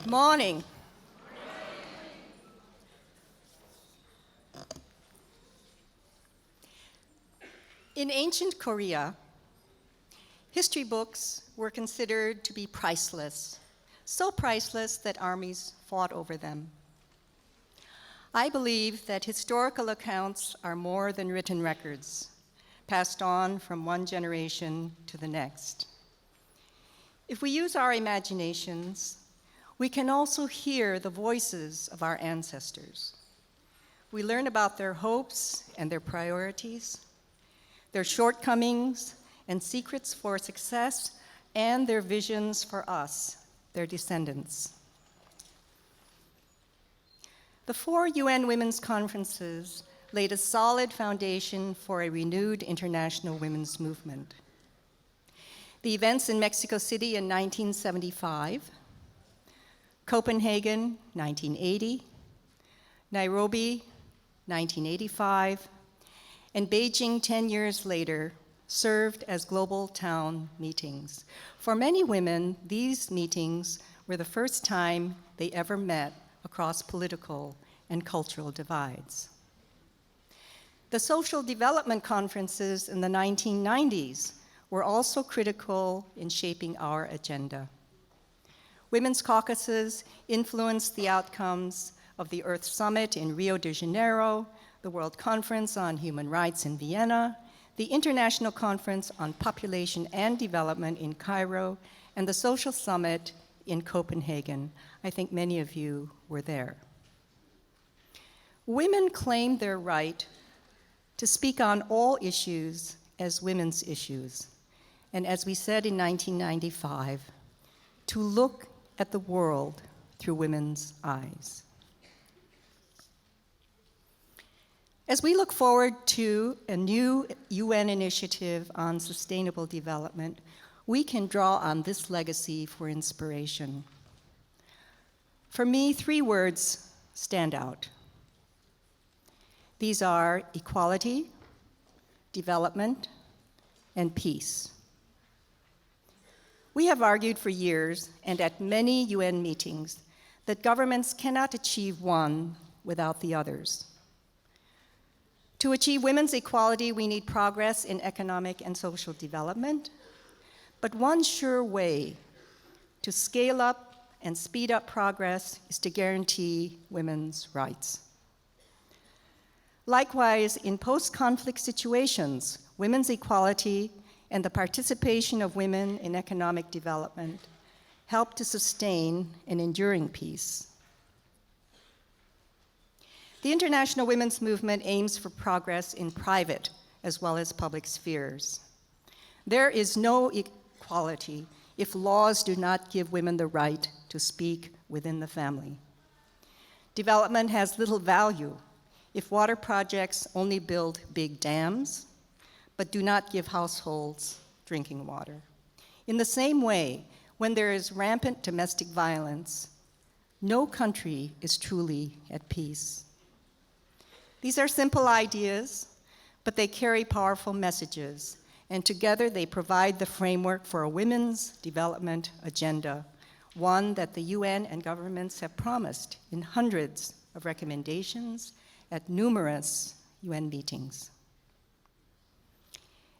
Good morning. In ancient Korea, history books were considered to be priceless, so priceless that armies fought over them. I believe that historical accounts are more than written records, passed on from one generation to the next. If we use our imaginations, we can also hear the voices of our ancestors. We learn about their hopes and their priorities, their shortcomings and secrets for success, and their visions for us, their descendants. The 4 UN Women's Conferences laid a solid foundation for a renewed international women's movement. The events in Mexico City in 1975, Copenhagen, 1980, Nairobi, 1985, and Beijing 10 years later served as global town meetings. For many women, these meetings were the first time they ever met across political and cultural divides. The social development conferences in the 1990s were also critical in shaping our agenda. Women's caucuses influenced the outcomes of the Earth Summit in Rio de Janeiro, the World Conference on Human Rights in Vienna, the International Conference on Population and Development in Cairo, and the Social Summit in Copenhagen. I think many of you were there. Women claimed their right to speak on all issues as women's issues, and as we said in 1995, to look at the world through women's eyes. As we look forward to a new UN initiative on sustainable development, we can draw on this legacy for inspiration. For me, 3 words stand out. These are equality, development, and peace. We have argued for years and at many UN meetings that governments cannot achieve one without the others. To achieve women's equality, we need progress in economic and social development, but one sure way to scale up and speed up progress is to guarantee women's rights. Likewise, in post-conflict situations, women's equality and the participation of women in economic development help to sustain an enduring peace. The international women's movement aims for progress in private as well as public spheres. There is no equality if laws do not give women the right to speak within the family. Development has little value if water projects only build big dams, but do not give households drinking water. In the same way, when there is rampant domestic violence, no country is truly at peace. These are simple ideas, but they carry powerful messages, and together they provide the framework for a women's development agenda, one that the UN and governments have promised in hundreds of recommendations at numerous UN meetings.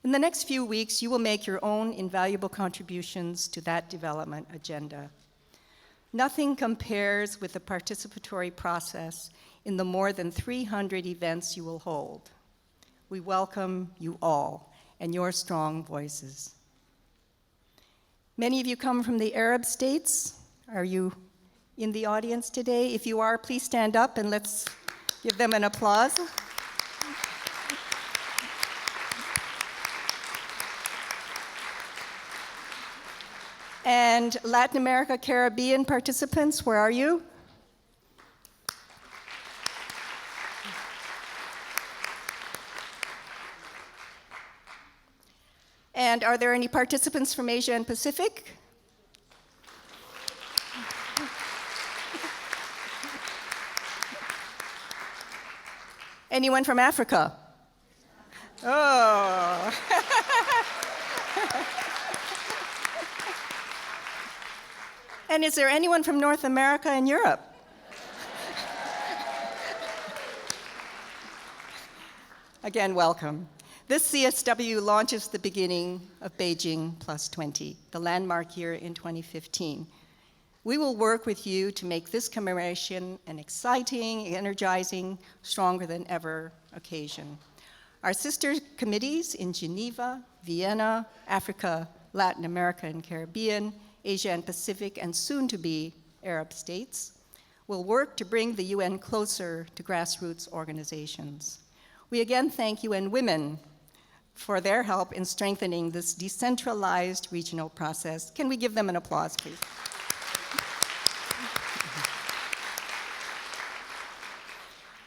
In the next few weeks, you will make your own invaluable contributions to that development agenda. Nothing compares with the participatory process in the more than 300 events you will hold. We welcome you all and your strong voices. Many of you come from the Arab states. Are you in the audience today? If you are, please stand up and let's give them an applause. And Latin America, Caribbean participants, where are you? And are there any participants from Asia and Pacific? Anyone from Africa? Oh. And is there anyone from North America and Europe? Again, welcome. This CSW launches the beginning of Beijing Plus 20, the landmark year in 2015. We will work with you to make this commemoration an exciting, energizing, stronger than ever occasion. Our sister committees in Geneva, Vienna, Africa, Latin America and Caribbean, Asia and Pacific, and soon to be Arab states will work to bring the UN closer to grassroots organizations. We again thank UN Women for their help in strengthening this decentralized regional process. Can we give them an applause, please?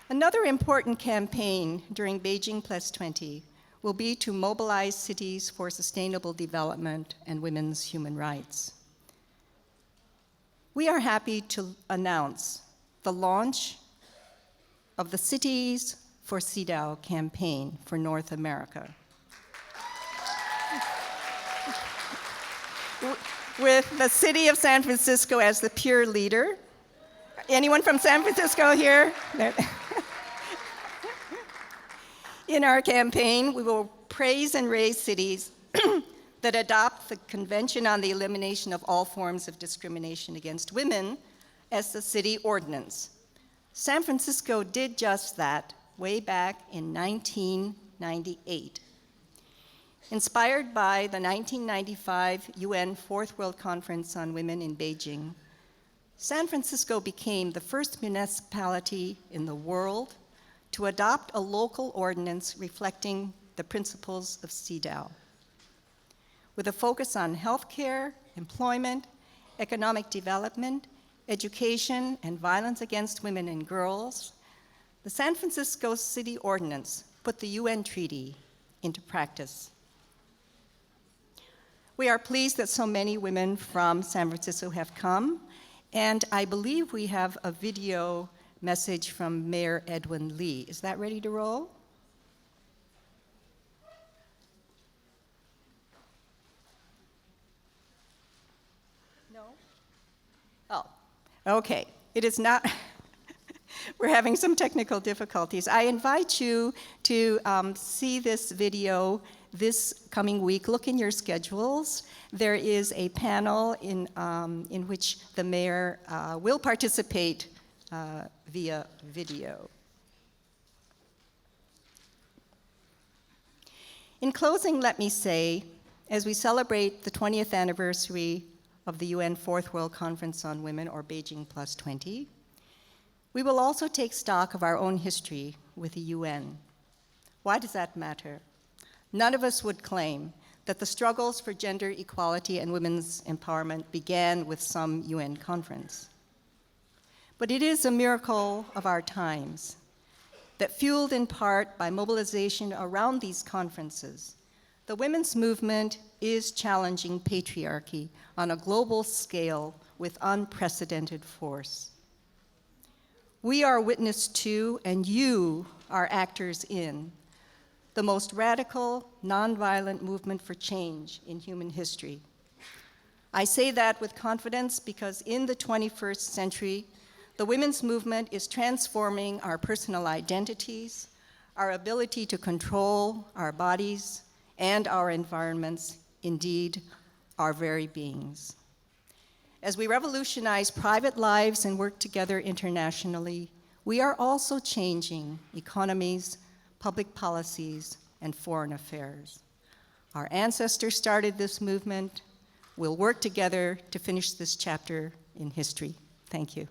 Another important campaign during Beijing Plus 20 will be to mobilize cities for sustainable development and women's human rights. We are happy to announce the launch of the Cities for CEDAW campaign for North America. With the city of San Francisco as the peer leader. Anyone from San Francisco here? In our campaign, we will praise and raise cities that adopt the Convention on the Elimination of All Forms of Discrimination Against Women as the city ordinance. San Francisco did just that way back in 1998. Inspired by the 1995 UN Fourth World Conference on Women in Beijing, San Francisco became the first municipality in the world to adopt a local ordinance reflecting the principles of CEDAW. With a focus on healthcare, employment, economic development, education, and violence against women and girls, the San Francisco City Ordinance put the UN Treaty into practice. We are pleased that so many women from San Francisco have come, and I believe we have a video message from Mayor Edwin Lee. Is that ready to roll? No? Oh, okay. It is not, we're having some technical difficulties. I invite you to see this video this coming week. Look in your schedules. There is a panel in which the mayor will participate via video. In closing, let me say, as we celebrate the 20th anniversary of the UN Fourth World Conference on Women, or Beijing Plus 20, we will also take stock of our own history with the UN. Why does that matter? None of us would claim that the struggles for gender equality and women's empowerment began with some UN conference. But it is a miracle of our times that, fueled in part by mobilization around these conferences, the women's movement is challenging patriarchy on a global scale with unprecedented force. We are witness to, and you are actors in, the most radical, nonviolent movement for change in human history. I say that with confidence because in the 21st century, the women's movement is transforming our personal identities, our ability to control our bodies and our environments, indeed, our very beings. As we revolutionize private lives and work together internationally, we are also changing economies, public policies, and foreign affairs. Our ancestors started this movement. We'll work together to finish this chapter in history. Thank you.